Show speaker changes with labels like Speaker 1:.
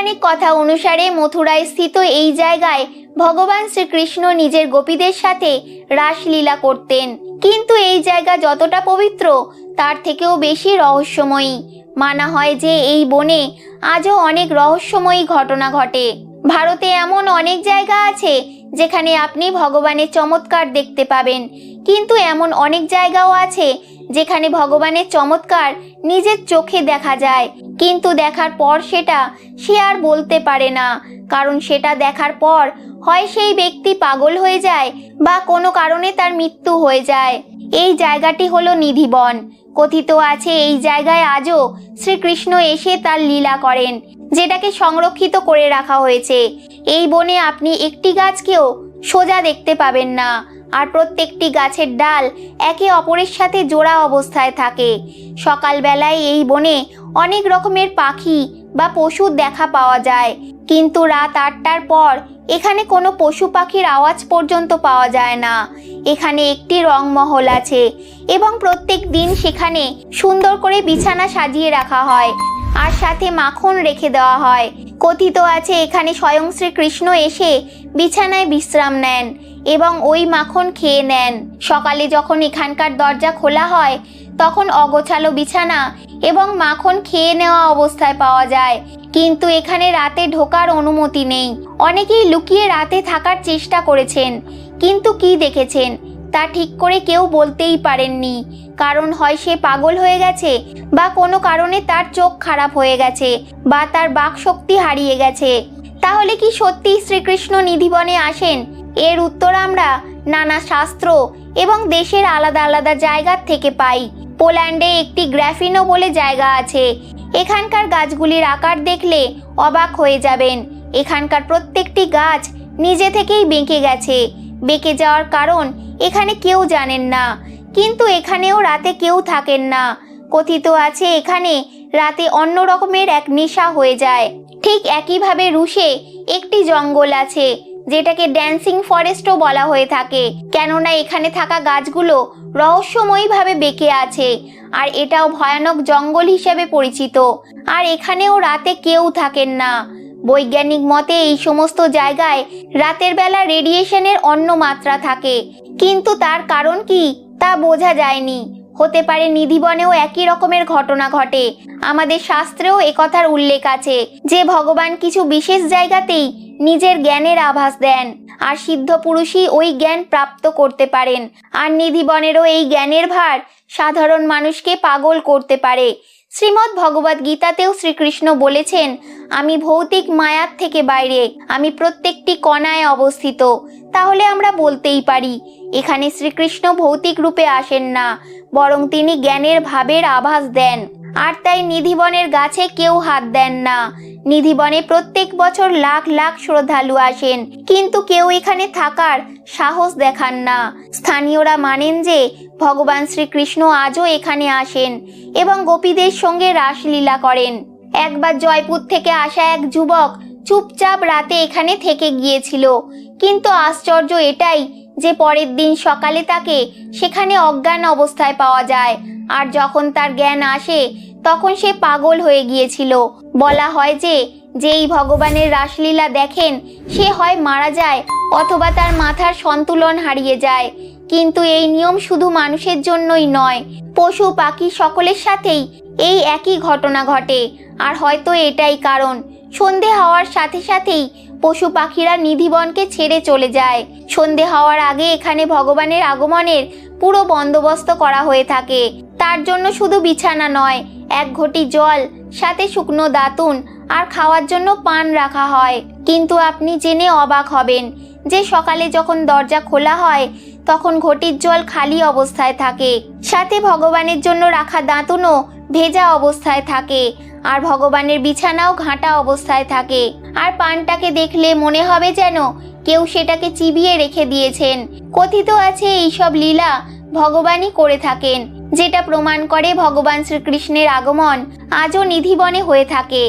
Speaker 1: পৌরাণিক কথা অনুসারে মথুরায় স্থিত এই জায়গায় ভগবান শ্রীকৃষ্ণ নিজের গোপীদের সাথে রাসলীলা করতেন। কিন্তু এই জায়গা যতটা পবিত্র তার থেকেও বেশি রহস্যময়ী। মানা হয় যে এই বনে আজও অনেক রহস্যময়ী ঘটনা ঘটে। ভারতে এমন অনেক জায়গা আছে যেখানে আপনি ভগবানের চমৎকার দেখতে পাবেন, কিন্তু এমন অনেক জায়গাও আছে যেখানে ভগবানের চমৎকার নিজের চোখে দেখা যায়, কিন্তু দেখার পর সেটা সে আর বলতে পারে না, কারণ সেটা দেখার পর হয় সেই ব্যক্তি পাগল হয়ে যায় বা কোনো কারণে তার মৃত্যু হয়ে যায়। এই জায়গাটি হলো নিধিবন। কথিত আছে এই জায়গায় আজও শ্রীকৃষ্ণ এসে তার লীলা করেন, যেটাকে সংরক্ষিত করে রাখা হয়েছে। এই বনে আপনি একটি গাছকেও সোজা দেখতে পাবেন না, আর প্রত্যেকটি গাছের ডাল একে অপরের সাথে জোড়া অবস্থায় থাকে। সকালবেলায় এই বনে অনেক রকমের পাখি বা পশু দেখা পাওয়া যায়, কিন্তু রাত 8টার পর এখানে কোনো পশু পাখির আওয়াজ পর্যন্ত পাওয়া যায় না। এখানে একটি রংমহল আছে এবং প্রত্যেক দিন সেখানে সুন্দর করে বিছানা সাজিয়ে রাখা হয় আর সাথে মাখন রেখে দেওয়া হয়। কথিত আছে এখানে স্বয়ং শ্রীকৃষ্ণ এসে বিছানায় বিশ্রাম নেন এবং ওই মাখন খেয়ে নেন। সকালে যখন এখানকার দরজা খোলা হয় তখন অগোছালো বিছানা এবং মাখন খেয়ে নেওয়া অবস্থায় পাওয়া যায়, কিন্তু এখানে রাতে ঢোকার অনুমতি নেই। অনেকেই লুকিয়ে রাতে থাকার চেষ্টা করেছেন, কিন্তু কি দেখেছেন তা ঠিক করে কেউ বলতেই পারেননি, কারণ হয় সে পাগল হয়ে গেছে বা কোনো কারণে তার চোখ খারাপ হয়ে গেছে বা তার বাকশক্তি হারিয়ে গেছে। তাহলে কি সত্যি শ্রীকৃষ্ণ নিধিবনে আসেন? এর উত্তর আমরা নানা শাস্ত্র এবং দেশের আলাদা আলাদা জায়গার থেকে পাই। পোল্যান্ডে একটি গ্রাফিনো বলে জায়গা আছে। এখানকার গাছগুলির আকার দেখলে অবাক হয়ে যাবেন। এখানকার প্রত্যেকটি গাছ নিজে থেকেই বেঁকে গেছে। বেঁকে যাওয়ার কারণ এখানে কেউ জানেন না, কিন্তু এখানেও রাতে কেউ থাকেন না। কথিত আছে এখানে রাতে অন্য রকমের এক নেশা হয়ে যায়। ঠিক একইভাবে রুশে একটি জঙ্গল আছে যেটাকে ড্যান্সিং ফরেস্টও বলা হয়ে থাকে, কেননা এখানে থাকা গাছগুলো রহস্যময়ীভাবে বেঁকে আছে আর এটাও ভয়ানক জঙ্গল হিসেবে পরিচিত। আর এখানেও রাতে কেউ থাকেন না। বৈজ্ঞানিক মতে এই সমস্ত জায়গায় রাতের বেলা রেডিয়েশনের অন্য মাত্রা থাকে, কিন্তু তার কারণ কি তা বোঝা যায়নি। হতে পারে নিধিবনেও একই রকমের ঘটনা ঘটে। আমাদের শাস্ত্রেও একথার উল্লেখ আছে যে ভগবান কিছু বিশেষ জায়গাতেই নিজের জ্ঞানের আভাস দেন, আর সিদ্ধ পুরুষই ওই জ্ঞান প্রাপ্ত করতে পারেন। আর নিধিবনেরও এই জ্ঞানের ভার সাধারণ মানুষকে পাগল করতে পারে। শ্রীমদ্ ভগবদ গীতাতেও শ্রীকৃষ্ণ বলেছেন, আমি ভৌতিক মায়ার থেকে বাইরে, আমি প্রত্যেকটি কণায় অবস্থিত। তাহলে আমরা বলতেই পারি এখানে শ্রীকৃষ্ণ ভৌতিক রূপে আসেন না, বরং তিনি জ্ঞানের ভাবের আভাস দেন। আর তাই নিধিবনের গাছে কেউ হাত দেন না। নিধিবনে প্রত্যেক বছর লাখ লাখ শ্রদ্ধালু আসেন, কিন্তু কেউ এখানে থাকার সাহস দেখান না। স্থানীয়রা মানেন যে ভগবান শ্রীকৃষ্ণ আজও এখানে আসেন এবং গোপীদের সঙ্গে রাসলীলা করেন। একবার জয়পুর থেকে আসা এক যুবক চুপচাপ রাতে এখানে থেকে গিয়েছিল, কিন্তু আশ্চর্য এটাই যে পরের দিন সকালে তাকে সেখানে অজ্ঞান অবস্থায় পাওয়া যায়। আর যখন তার জ্ঞান আসে তখন সে পাগল হয়ে গিয়েছিল। বলা হয় যে যেই ভগবানের রাসলীলা দেখেন সে হয় মারা যায় অথবা তার মাথার সন্তুলন হারিয়ে যায়। কিন্তু এই নিয়ম শুধু মানুষের জন্যই নয়, পশু পাখি সকলের সাথেই এই একই ঘটনা ঘটে। আর হয়তো এটাই কারণ সন্ধে হওয়ার সাথে সাথেই পশু পাখিরা নিধিবনকে ছেড়ে চলে যায়। সন্ধে হওয়ার আগে এখানে ভগবানের আগমনের পুরো বন্দোবস্ত করা হয়ে থাকে। তার জন্য শুধু বিছানা নয়, এক ঘটি জল, সাথে শুকনো দাতুন আর খাওয়ার জন্য পান রাখা হয়। কিন্তু আপনি জেনে অবাক হবেন যে সকালে যখন দরজা খোলা হয় তখন ঘটির জল খালি অবস্থায় থাকে, সাথে ভগবানের জন্য রাখা দাতুনও ভেজা অবস্থায় থাকে, আর ভগবানের বিছানাও ঘাঁটা অবস্থায় থাকে। আর পানটাকে দেখলে মনে হবে যেন কেউ সেটাকে চিবিয়ে রেখে দিয়েছেন। কথিত আছে এইসব লীলা ভগবানই করে থাকেন, যেটা প্রমাণ করে ভগবান শ্রীকৃষ্ণের আগমন আজও নিধিবনে হয়ে থাকে।